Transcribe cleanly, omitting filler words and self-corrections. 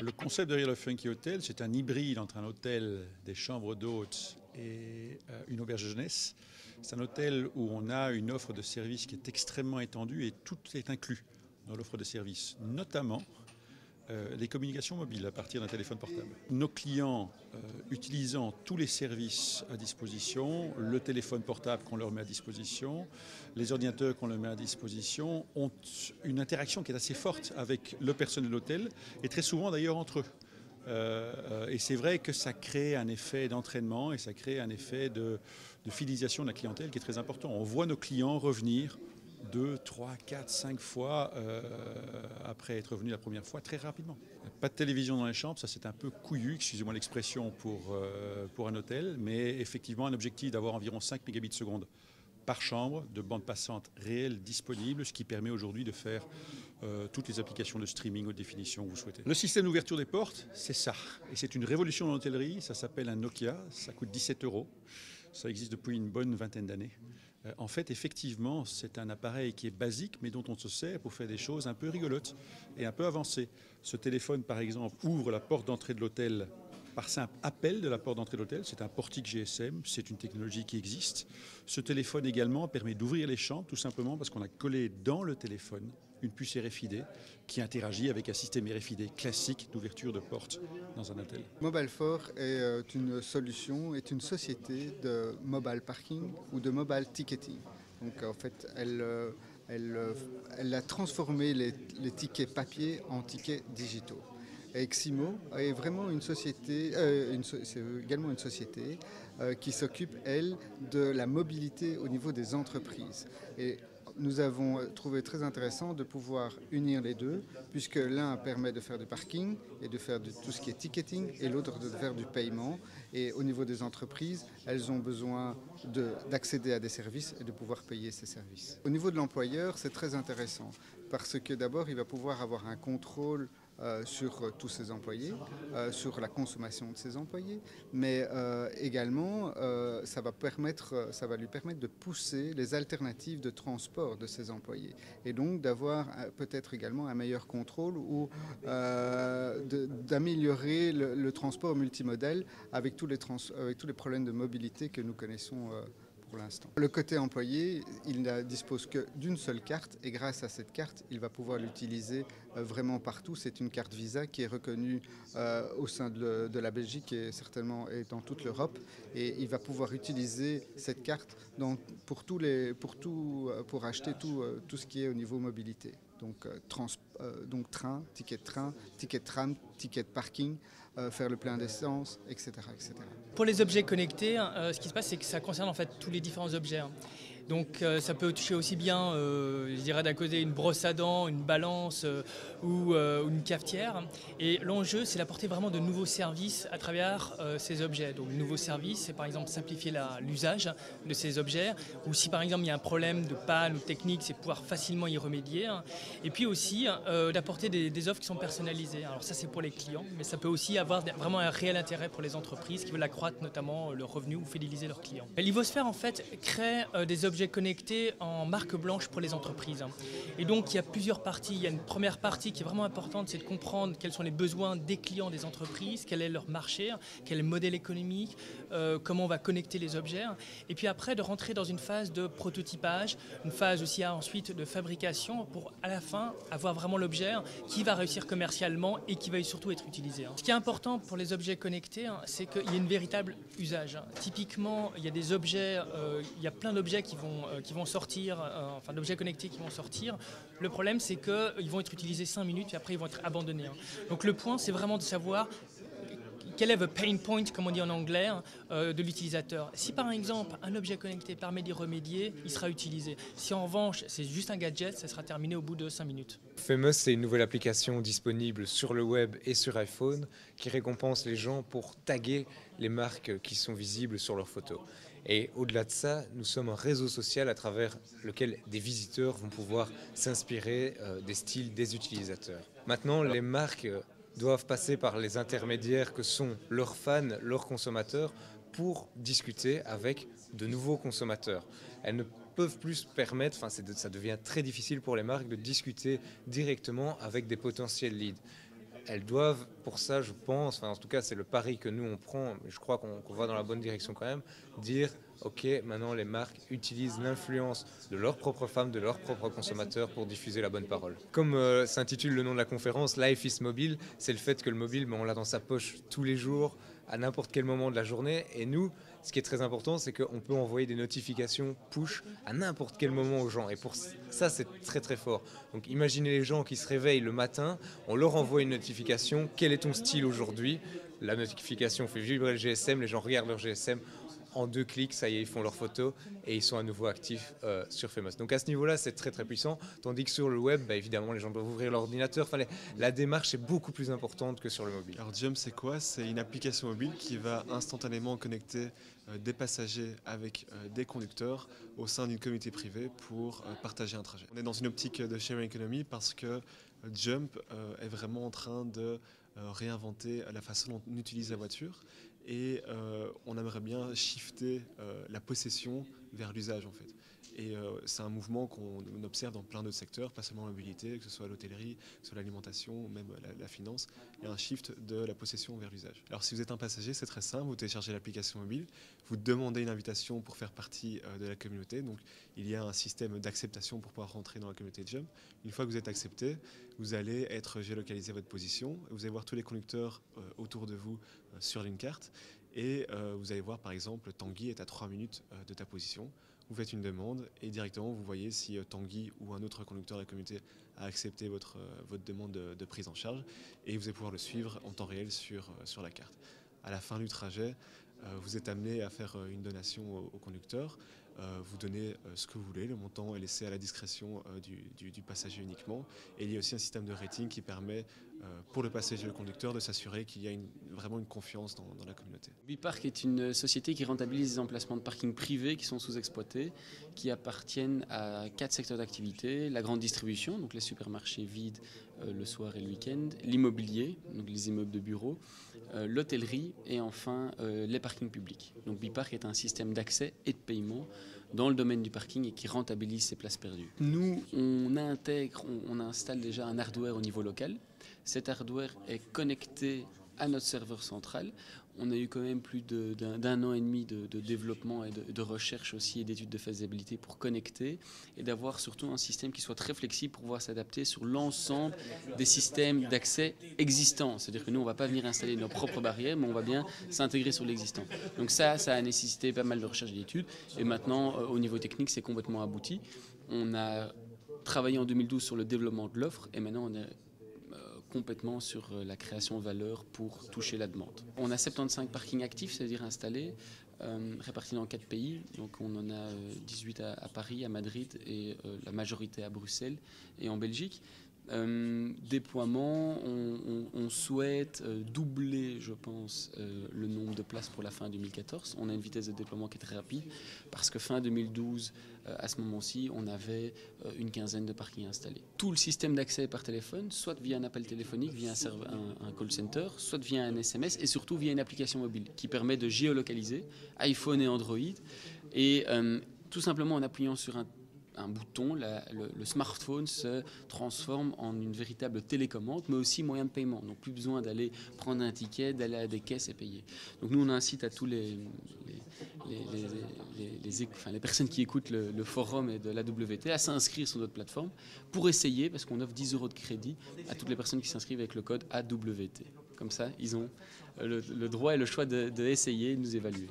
Le concept derrière le Funky Hotel, c'est un hybride entre un hôtel, des chambres d'hôtes et une auberge jeunesse. C'est un hôtel où on a une offre de services qui est extrêmement étendue et tout est inclus dans l'offre de services, notamment les communications mobiles à partir d'un téléphone portable. Nos clients utilisant tous les services à disposition, le téléphone portable qu'on leur met à disposition, les ordinateurs qu'on leur met à disposition, ont une interaction qui est assez forte avec le personnel de l'hôtel et très souvent d'ailleurs entre eux. Et c'est vrai que ça crée un effet d'entraînement et ça crée un effet de fidélisation de la clientèle qui est très important. On voit nos clients revenir 2, 3, 4, 5 fois après être venu la première fois, très rapidement. Pas de télévision dans les chambres, ça c'est un peu couillu, excusez-moi l'expression, pour un hôtel, mais effectivement un objectif d'avoir environ 5 mégabits seconde par chambre de bande passante réelle disponible, ce qui permet aujourd'hui de faire toutes les applications de streaming haute définition que vous souhaitez. Le système d'ouverture des portes, c'est ça. Et c'est une révolution dans l'hôtellerie, ça s'appelle un Nokia, ça coûte 17 €. Ça existe depuis une bonne vingtaine d'années. En fait, effectivement, c'est un appareil qui est basique, mais dont on se sert pour faire des choses un peu rigolotes et un peu avancées. Ce téléphone, par exemple, ouvre la porte d'entrée de l'hôtel par simple appel de la porte d'entrée de l'hôtel. C'est un portique GSM, c'est une technologie qui existe. Ce téléphone également permet d'ouvrir les chambres, tout simplement parce qu'on a collé dans le téléphone une puce RFID qui interagit avec un système RFID classique d'ouverture de porte dans un hôtel. Mobile4 est une solution, est une société de mobile parking ou de mobile ticketing. Donc en fait, elle a transformé les tickets papier en tickets digitaux. Et Ximo est vraiment une société, c'est également une société qui s'occupe, elle, de la mobilité au niveau des entreprises. Et nous avons trouvé très intéressant de pouvoir unir les deux, puisque l'un permet de faire du parking et de faire tout ce qui est ticketing, et l'autre de faire du paiement. Et au niveau des entreprises, elles ont besoin d'accéder à des services et de pouvoir payer ces services. Au niveau de l'employeur, c'est très intéressant, parce que d'abord, il va pouvoir avoir un contrôle sur tous ses employés, sur la consommation de ses employés, mais également ça va lui permettre de pousser les alternatives de transport de ses employés et donc d'avoir peut-être également un meilleur contrôle ou d'améliorer le transport multimodal avec tous les problèmes de mobilité que nous connaissons pour l'instant. Le côté employé, il ne dispose que d'une seule carte et grâce à cette carte, il va pouvoir l'utiliser vraiment partout. C'est une carte Visa qui est reconnue au sein de la Belgique et certainement dans toute l'Europe. Et il va pouvoir utiliser cette carte pour acheter tout ce qui est au niveau mobilité. Donc, train, ticket de tram, ticket de parking, faire le plein d'essence, etc., etc. Pour les objets connectés, ce qui se passe, c'est que ça concerne en fait tous les différents objets. Donc ça peut toucher aussi bien, je dirais d'un côté, une brosse à dents, une balance ou une cafetière. Et l'enjeu, c'est d'apporter vraiment de nouveaux services à travers ces objets. Donc de nouveaux services, c'est par exemple simplifier l'usage de ces objets. Ou si par exemple il y a un problème de panne ou technique, c'est pouvoir facilement y remédier. Et puis aussi d'apporter des offres qui sont personnalisées. Alors ça, c'est pour les clients, mais ça peut aussi avoir vraiment un réel intérêt pour les entreprises qui veulent accroître notamment leurs revenus ou fidéliser leurs clients. L'Ivosphère, en fait, crée des objets connectés en marque blanche pour les entreprises. Et donc, il y a plusieurs parties. Il y a une première partie qui est vraiment importante, c'est de comprendre quels sont les besoins des clients des entreprises, quel est leur marché, quel est le modèle économique, comment on va connecter les objets. Et puis après, de rentrer dans une phase de prototypage, une phase aussi ensuite de fabrication pour, à la fin, avoir vraiment l'objet qui va réussir commercialement et qui va surtout être utilisé. Ce qui est important pour les objets connectés, c'est qu'il y a une véritable usage. Typiquement, il y a des objets, il y a plein d'objets qui vont sortir, enfin d'objets connectés qui vont sortir. Le problème, c'est qu'ils vont être utilisés 5 minutes et après ils vont être abandonnés. Donc le point, c'est vraiment de savoir quel est le pain point, comme on dit en anglais, de l'utilisateur. Si par exemple un objet connecté permet d'y remédier, il sera utilisé. Si en revanche c'est juste un gadget, ça sera terminé au bout de 5 minutes. Famous, c'est une nouvelle application disponible sur le web et sur iPhone qui récompense les gens pour taguer les marques qui sont visibles sur leurs photos. Et au-delà de ça, nous sommes un réseau social à travers lequel des visiteurs vont pouvoir s'inspirer des styles des utilisateurs. Maintenant, les marques doivent passer par les intermédiaires que sont leurs fans, leurs consommateurs, pour discuter avec de nouveaux consommateurs. Elles ne peuvent plus se permettre, ça devient très difficile pour les marques de discuter directement avec des potentiels leads. elles doivent, pour ça, je pense, enfin, en tout cas, c'est le pari que nous, on prend, mais je crois qu'on va dans la bonne direction quand même, dire, OK, maintenant, les marques utilisent l'influence de leurs propres femmes, de leurs propres consommateurs pour diffuser la bonne parole. Comme s'intitule le nom de la conférence, Life is Mobile, c'est le fait que le mobile, on l'a dans sa poche tous les jours, à n'importe quel moment de la journée. Et nous, ce qui est très important, c'est qu'on peut envoyer des notifications push à n'importe quel moment aux gens. Et pour ça, c'est très très fort. Donc imaginez les gens qui se réveillent le matin, on leur envoie une notification. Quel est ton style aujourd'hui? La notification fait vibrer le GSM, les gens regardent leur GSM. En 2 clics, ça y est, ils font leurs photos et ils sont à nouveau actifs sur Famous. Donc à ce niveau-là, c'est très très puissant. Tandis que sur le web, évidemment, les gens doivent ouvrir l'ordinateur. Enfin, la démarche est beaucoup plus importante que sur le mobile. Alors Jump, c'est quoi? C'est une application mobile qui va instantanément connecter des passagers avec des conducteurs au sein d'une communauté privée pour partager un trajet. On est dans une optique de sharing economy parce que Jump est vraiment en train de réinventer la façon dont on utilise la voiture. Et on aimerait bien shifter la possession vers l'usage en fait. Et c'est un mouvement qu'on observe dans plein d'autres secteurs, pas seulement la mobilité, que ce soit l'hôtellerie, que ce soit l'alimentation, même la finance. Il y a un shift de la possession vers l'usage. Alors si vous êtes un passager, c'est très simple, vous téléchargez l'application mobile, vous demandez une invitation pour faire partie de la communauté. Donc il y a un système d'acceptation pour pouvoir rentrer dans la communauté de Jump. Une fois que vous êtes accepté, vous allez être géolocalisé à votre position. Vous allez voir tous les conducteurs autour de vous sur une carte. Et vous allez voir par exemple Tanguy est à 3 minutes de ta position. Vous faites une demande et directement vous voyez si Tanguy ou un autre conducteur de la communauté a accepté votre demande de prise en charge et vous allez pouvoir le suivre en temps réel sur la carte. À la fin du trajet, vous êtes amené à faire une donation au conducteur. Vous donnez ce que vous voulez, le montant est laissé à la discrétion du passager uniquement. Et il y a aussi un système de rating qui permet pour le passager et le conducteur de s'assurer qu'il y a vraiment une confiance dans la communauté. Bipark est une société qui rentabilise des emplacements de parking privés qui sont sous-exploités, qui appartiennent à 4 secteurs d'activité: la grande distribution, donc les supermarchés vides le soir et le week-end, l'immobilier, donc les immeubles de bureaux, l'hôtellerie et enfin les parkings publics. Donc Bipark est un système d'accès et de paiement dans le domaine du parking et qui rentabilise ses places perdues. Nous, on installe déjà un hardware au niveau local. Cet hardware est connecté à notre serveur central. On a eu quand même plus d'un an et demi de développement et de recherche aussi et d'études de faisabilité pour connecter et d'avoir surtout un système qui soit très flexible pour pouvoir s'adapter sur l'ensemble des systèmes d'accès existants. C'est-à-dire que nous, on ne va pas venir installer nos propres barrières, mais on va bien s'intégrer sur l'existant. Donc ça a nécessité pas mal de recherche et d'études. Et maintenant, au niveau technique, c'est complètement abouti. On a travaillé en 2012 sur le développement de l'offre et maintenant on est complètement sur la création de valeur pour toucher la demande. On a 75 parkings actifs, c'est-à-dire installés, répartis dans 4 pays. Donc on en a 18 à Paris, à Madrid et la majorité à Bruxelles et en Belgique. Déploiement, on souhaite doubler, je pense, le nombre de places pour la fin 2014. On a une vitesse de déploiement qui est très rapide parce que fin 2012, à ce moment-ci, on avait une quinzaine de parkings installés. Tout le système d'accès par téléphone, soit via un appel téléphonique, via un call center, soit via un SMS et surtout via une application mobile qui permet de géolocaliser iPhone et Android. Et tout simplement en appuyant sur un bouton, le smartphone se transforme en une véritable télécommande, mais aussi moyen de paiement. Donc plus besoin d'aller prendre un ticket, d'aller à des caisses et payer. Donc nous, on incite à tous les personnes qui écoutent le forum et de l'AWT à s'inscrire sur notre plateforme pour essayer, parce qu'on offre 10 € de crédit à toutes les personnes qui s'inscrivent avec le code AWT. Comme ça, ils ont le droit et le choix d'essayer et de nous évaluer.